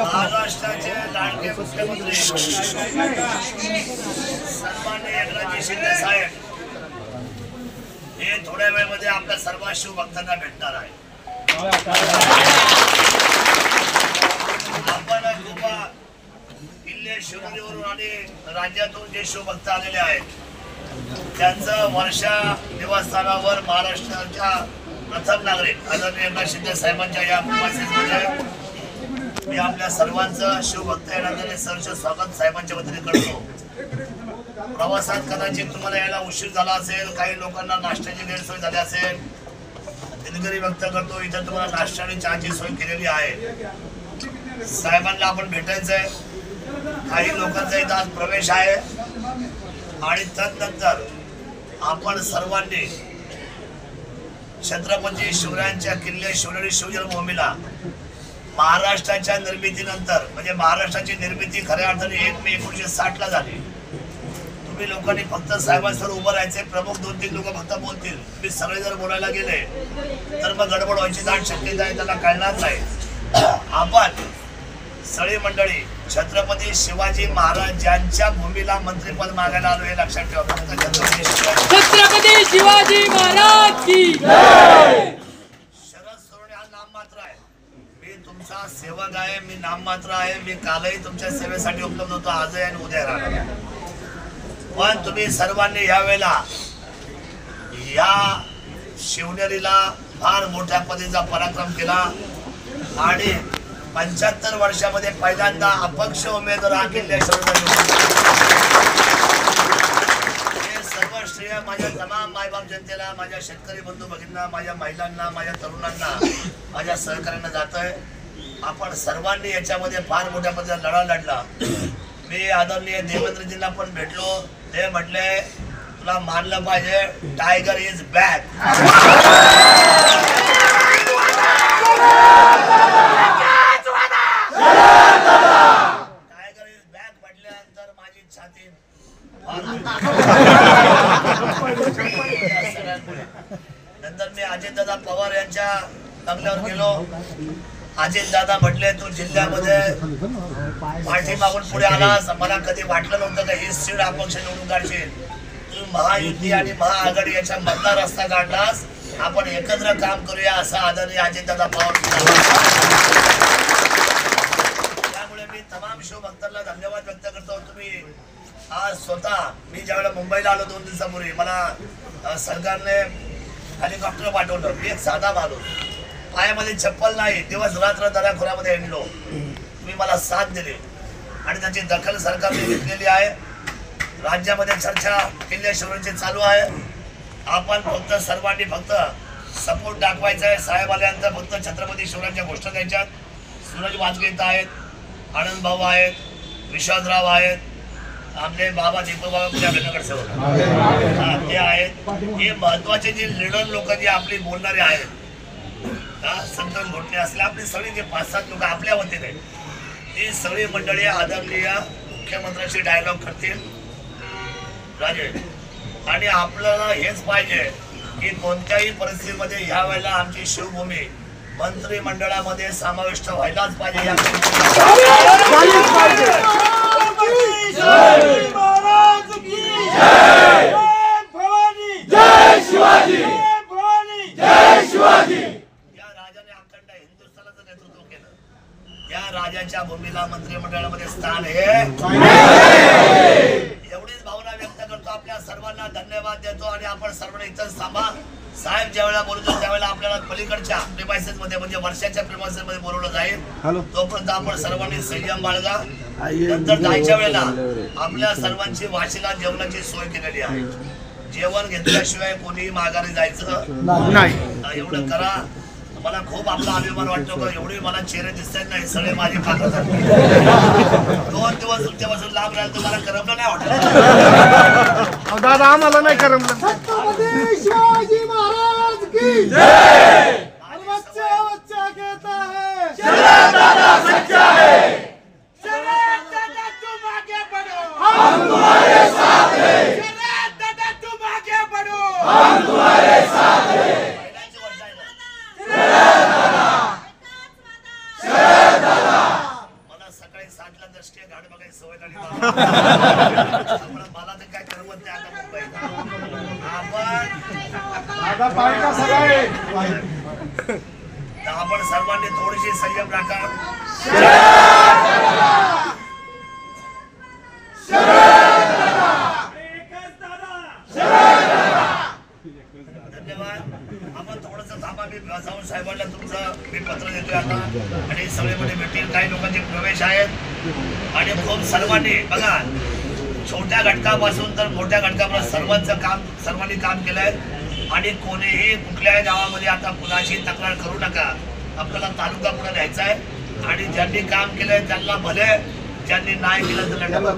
महाराष्ट्राचे लाडके मुख्यमंत्री सन्माननीय एकनाथजी शिंदे साहेब हे थोड्या वेळामध्ये आपल्या सर्व शिवभक्तांना भेटणार आहे. आपण किल्ले शिवनेरीवरून आणि राज्यातून जे शिवभक्त आलेले आहेत त्यांचं वर्षा देवस्थानावर महाराष्ट्राच्या प्रथम नागरिक आदरणीय एकनाथ शिंदे साहेबांच्या या मेसेजमध्ये मी आपल्या सर्वांचं शिवभक्त या नात्याने सहर्ष स्वागत साहेबांच्या वतीने करतो. प्रवासात कदाचित तुम्हाला यायला उशीर झाला असेल, काही लोकांना नाश्त्याची गैरसोय झाली असेल, दिलगिरी व्यक्त करतो. इथं तुम्हाला नाश्ता आणि चहाची सोय केलेली आहे. साहेबांना आपण भेटायचंय. काही लोकांचा इथं आज प्रवेश आहे आणि तदनंतर आपण सर्वांनी छत्रपती शिवरायांच्या किल्ले शिवनेरी शिवजन्मभूमीला महाराष्ट्राच्या निर्मितीनंतर म्हणजे महाराष्ट्राची निर्मिती खऱ्या अर्थाने 1 मे 1960 ला झाली. तुम्ही लोकांनी फक्त साहेबांसमोर उभं राहायचे. प्रमुख 2-3 लोक फक्त बोलतील. तुम्ही सगळे जर बोलायला गेले तर मग गडबड व्हायची दाट शक्यता आहे, त्याला कळणार नाही. आपण सगळी मंडळी छत्रपती शिवाजी महाराज यांच्या भूमीला मंत्रिपद मागायला आलो हे लक्षात ठेवा. छत्रपती शिवाजी महाराज की जय. शरद सोनवणे हा नाममात्र आहे. मी तुमचा सेवक आहे, मी नाममात्र आहे. मी कालही तुमच्या सेवेसाठी उपलब्ध होतो, आजही आणि उद्या राहणार. पण तुम्ही सर्वांनी यावेळेला या शिवनेरीला फार मोठ्या पद्धतीचा पराक्रम केला आणि 75 वर्षामध्ये पहिल्यांदा अपक्ष उमेदवार हा किल्ले हे सर्व श्रेय माझ्या तमाम मायबाप जनतेला, माझ्या शेतकरी बंधू भगिनींना, माझ्या महिलांना, माझ्या तरुणांना, माझ्या सहकार्यांना जातोय. आपण सर्वांनी याच्यामध्ये फार मोठ्या पद्धतीने लढा लढला. मी आदरणीय देवेंद्रजींना पण भेटलो. ते म्हटले तुला मानलं पाहिजे, tiger is back. Tiger is back म्हटल्यानंतर माझी छाती नंतर मी अजितदादा पवार यांच्या बंगल्यावर गेलो. अजितदादा म्हटले तू जिल्ह्यामध्ये पाठीमागून पुढे आलास, मला कधी वाटलं नव्हतं का ही सीट अपक्ष निवडून काढशील. तू महायुती आणि महाआघाडी याच्या मधला रस्ता काढलास. आपण एकत्र काम करूया असं आदरणीय अजितदादा पवार. त्यामुळे मी तमाम शिवभक्तांना धन्यवाद व्यक्त करतो. तुम्ही आज स्वतः मी ज्यावेळेला मुंबईला आलो 2 दिवसापूर्वी मला सरकारने हेलिकॉप्टर पाठवलं. मी एक साधा माणूस, पायामध्ये चप्पल नाही, दिवस रात्र दऱ्याखोऱ्यामध्ये हिंडलो. तुम्ही मला साथ दिली आणि त्याची दखल सरकारने घेतलेली आहे. राज्यामध्ये चर्चा किल्ले शिवनेरीची चालू आहे. आपण फक्त सर्वांनी फक्त सपोर्ट दाखवायचा आहे. साहेब आल्यानंतर फक्त छत्रपती शिवरायांच्या गोष्टी द्यायच्यात. सूरज वाजगेत आहेत, आनंद भाऊ आहेत, विश्वासराव आहेत, आपले बाबा दीपक बाबा पुण्या ते आहेत. हे महत्वाचे जे लीडर लोक जे आपली बोलणारे आहेत, संतोष घोटणे असले आपली सगळी जे 5-7 लोक आपल्या वतीने ही सगळी मंडळी आदरणीय मुख्यमंत्र्यांशी डायलॉग करतील राजे. आणि आपल्याला हेच पाहिजे की कोणत्याही परिस्थितीमध्ये ह्या वेळेला आमची शिवभूमी मंत्रिमंडळामध्ये समाविष्ट व्हायलाच पाहिजे. या राजाच्या भूमीला मंत्रिमंडळामध्ये स्थान आहे. एवढीच भावना व्यक्त करतो. आपल्या सर्वांना धन्यवाद देतो आणि आपण सर्वांना इथंच थांबा. साहेब ज्या वेळेला बोलतो त्यावेळेला आपल्याला पलीकडच्या प्रिमायसेस मध्ये म्हणजे वर्षाच्या प्रिमायसेस मध्ये बोलवलं जाईल. तोपर्यंत आपण सर्वांनी संयम बाळगा. नंतर जायच्या वेळेला आपल्या सर्वांची वाशीला जेवणाची सोय केलेली आहे. जेवण घेतल्याशिवाय कोणीही माघारी जायचं नाही. एवढं करा. मला खूप आपला अभिमान वाटतो का एवढे मला चेहरे दिसतात नाही सगळे माझे पाकत. 2 दिवस तुमच्यापासून लांब राहिलं तर मला करमलं नाही वाटत. दादा आम्हाला नाही करमलं. शिवाजी महाराज की जय. बच्चा बच्चा कहता है शरद दादा सच्चा है. शरद दादा तुम आगे बढ़ो, हम तुम्हारे साथ हैं. शरद दादा तुम आगे बढ़ो, हम तुम्हारे साथ हैं. मला तर काय करमत नाही आता मुंबईत. दादा पाहिजे सगळे आपण सर्वांनी थोडीशी संयम राखा. धन्यवाद. आपण थोडस थांबा. मी जाऊन साहेबांना तुमचं मी पत्र देतोय आता आणि सगळे मध्ये भेटतील. काही लोकांचे प्रवेश आहेत आणि खूप सर्वांनी बघा छोट्या घटकापासून तर मोठ्या घटकापर्यंत सर्वांनी काम केलंय आणि कोणीही कुठल्याही गावामध्ये आता कुणाची तक्रार करू नका. आपल्याला तालुका पुढे न्यायचा आहे आणि ज्यांनी काम केलंय त्यांना भले, ज्यांनी नाही केलं त्यांना